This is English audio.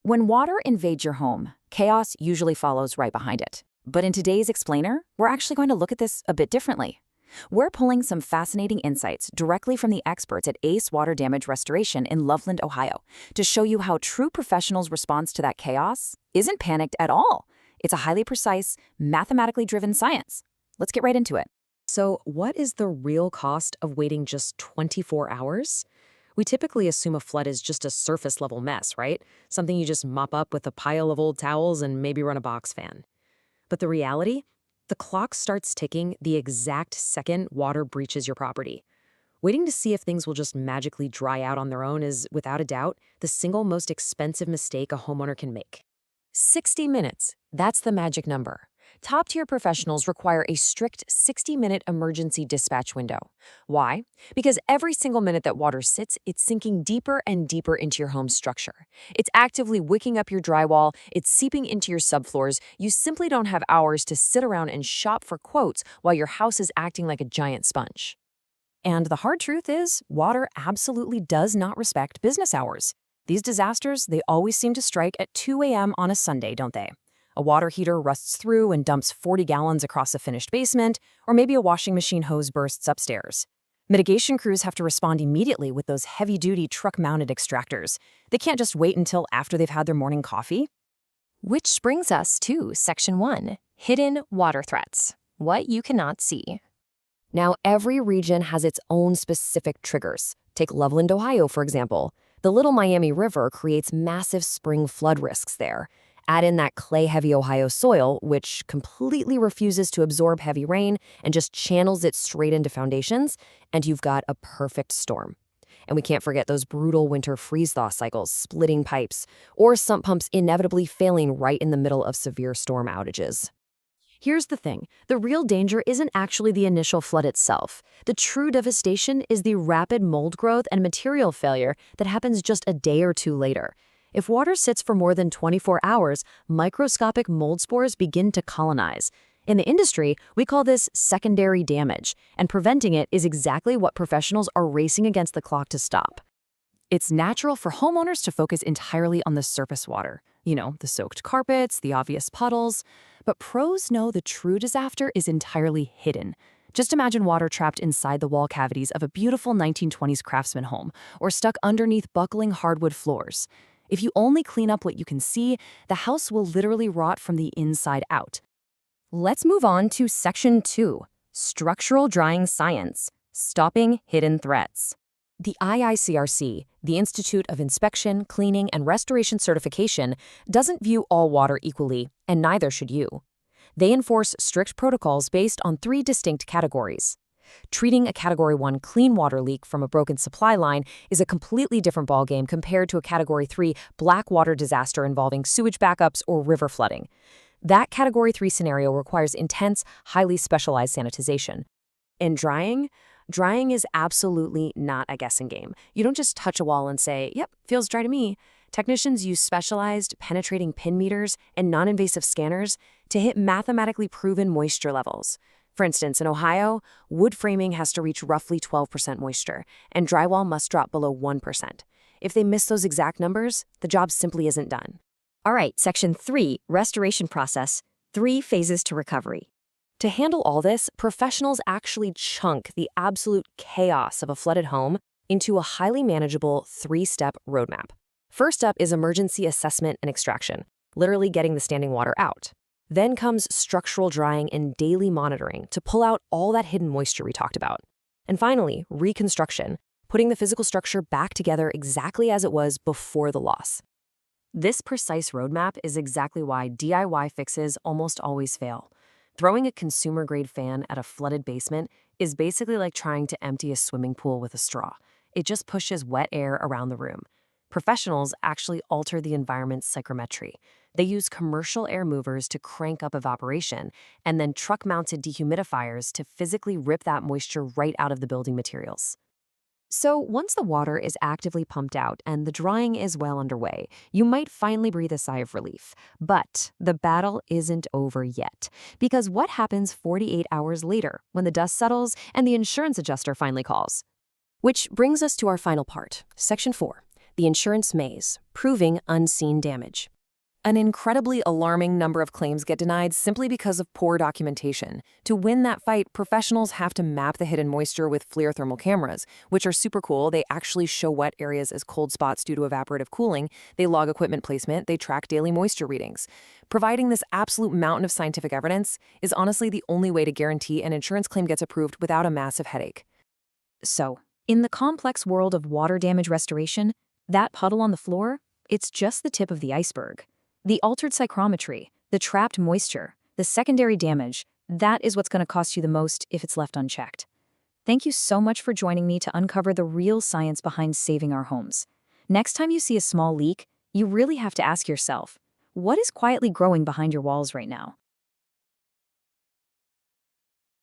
When water invades your home, chaos usually follows right behind it. But in today's Explainer, we're actually going to look at this a bit differently. We're pulling some fascinating insights directly from the experts at ACE Water Damage Restoration in Loveland, Ohio, to show you how true professionals' response to that chaos isn't panicked at all. It's a highly precise, mathematically driven science. Let's get right into it. So, what is the real cost of waiting just 24 hours? We typically assume a flood is just a surface level mess, right? Something you just mop up with a pile of old towels and maybe run a box fan. But the reality? The clock starts ticking the exact second water breaches your property. Waiting to see if things will just magically dry out on their own is, without a doubt, the single most expensive mistake a homeowner can make. 60 minutes. That's the magic number. Top-tier professionals require a strict 60-minute emergency dispatch window. Why? Because every single minute that water sits, it's sinking deeper and deeper into your home's structure. It's actively wicking up your drywall, it's seeping into your subfloors. You simply don't have hours to sit around and shop for quotes while your house is acting like a giant sponge. And the hard truth is, water absolutely does not respect business hours. These disasters, they always seem to strike at 2 a.m. on a Sunday, don't they? A water heater rusts through and dumps 40 gallons across a finished basement, or maybe a washing machine hose bursts upstairs. Mitigation crews have to respond immediately with those heavy-duty truck-mounted extractors. They can't just wait until after they've had their morning coffee. Which brings us to Section 1, Hidden Water Threats, What You Cannot See. Now, every region has its own specific triggers. Take Loveland, Ohio, for example. The Little Miami River creates massive spring flood risks there. Add in that clay-heavy Ohio soil, which completely refuses to absorb heavy rain and just channels it straight into foundations, and you've got a perfect storm. And we can't forget those brutal winter freeze-thaw cycles, splitting pipes, or sump pumps inevitably failing right in the middle of severe storm outages. Here's the thing. The real danger isn't actually the initial flood itself. The true devastation is the rapid mold growth and material failure that happens just a day or two later. If water sits for more than 24 hours, microscopic mold spores begin to colonize. In the industry, we call this secondary damage, and preventing it is exactly what professionals are racing against the clock to stop. It's natural for homeowners to focus entirely on the surface water. The soaked carpets, the obvious puddles. But pros know the true disaster is entirely hidden. Just imagine water trapped inside the wall cavities of a beautiful 1920s craftsman home, or stuck underneath buckling hardwood floors. If you only clean up what you can see, the house will literally rot from the inside out. Let's move on to Section 2, Structural Drying Science, Stopping Hidden Threats. The IICRC, the Institute of Inspection, Cleaning, and Restoration Certification, doesn't view all water equally, and neither should you. They enforce strict protocols based on 3 distinct categories. Treating a Category 1 clean water leak from a broken supply line is a completely different ballgame compared to a Category 3 black water disaster involving sewage backups or river flooding. That Category 3 scenario requires intense, highly specialized sanitization. And drying is absolutely not a guessing game. You don't just touch a wall and say, "Yep, feels dry to me." Technicians use specialized, penetrating pin meters and non-invasive scanners to hit mathematically proven moisture levels. For instance, in Ohio, wood framing has to reach roughly 12% moisture, and drywall must drop below 1%. If they miss those exact numbers, the job simply isn't done. All right, Section 3, Restoration Process, 3 Phases to Recovery. To handle all this, professionals actually chunk the absolute chaos of a flooded home into a highly manageable 3-step roadmap. First up is emergency assessment and extraction, literally getting the standing water out. Then comes structural drying and daily monitoring to pull out all that hidden moisture we talked about. And finally, reconstruction, putting the physical structure back together exactly as it was before the loss. This precise roadmap is exactly why DIY fixes almost always fail. Throwing a consumer-grade fan at a flooded basement is basically like trying to empty a swimming pool with a straw. It just pushes wet air around the room. Professionals actually alter the environment's psychrometry. They use commercial air movers to crank up evaporation, and then truck-mounted dehumidifiers to physically rip that moisture right out of the building materials. So once the water is actively pumped out and the drying is well underway, you might finally breathe a sigh of relief. But the battle isn't over yet, because what happens 48 hours later when the dust settles and the insurance adjuster finally calls? Which brings us to our final part, Section 4, the insurance maze, proving unseen damage. An incredibly alarming number of claims get denied simply because of poor documentation. To win that fight, professionals have to map the hidden moisture with FLIR thermal cameras, which are super cool. They actually show wet areas as cold spots due to evaporative cooling. They log equipment placement. They track daily moisture readings. Providing this absolute mountain of scientific evidence is honestly the only way to guarantee an insurance claim gets approved without a massive headache. So, in the complex world of water damage restoration, that puddle on the floor, it's just the tip of the iceberg. The altered psychrometry, the trapped moisture, the secondary damage, that is what's going to cost you the most if it's left unchecked. Thank you so much for joining me to uncover the real science behind saving our homes. Next time you see a small leak, you really have to ask yourself, what is quietly growing behind your walls right now?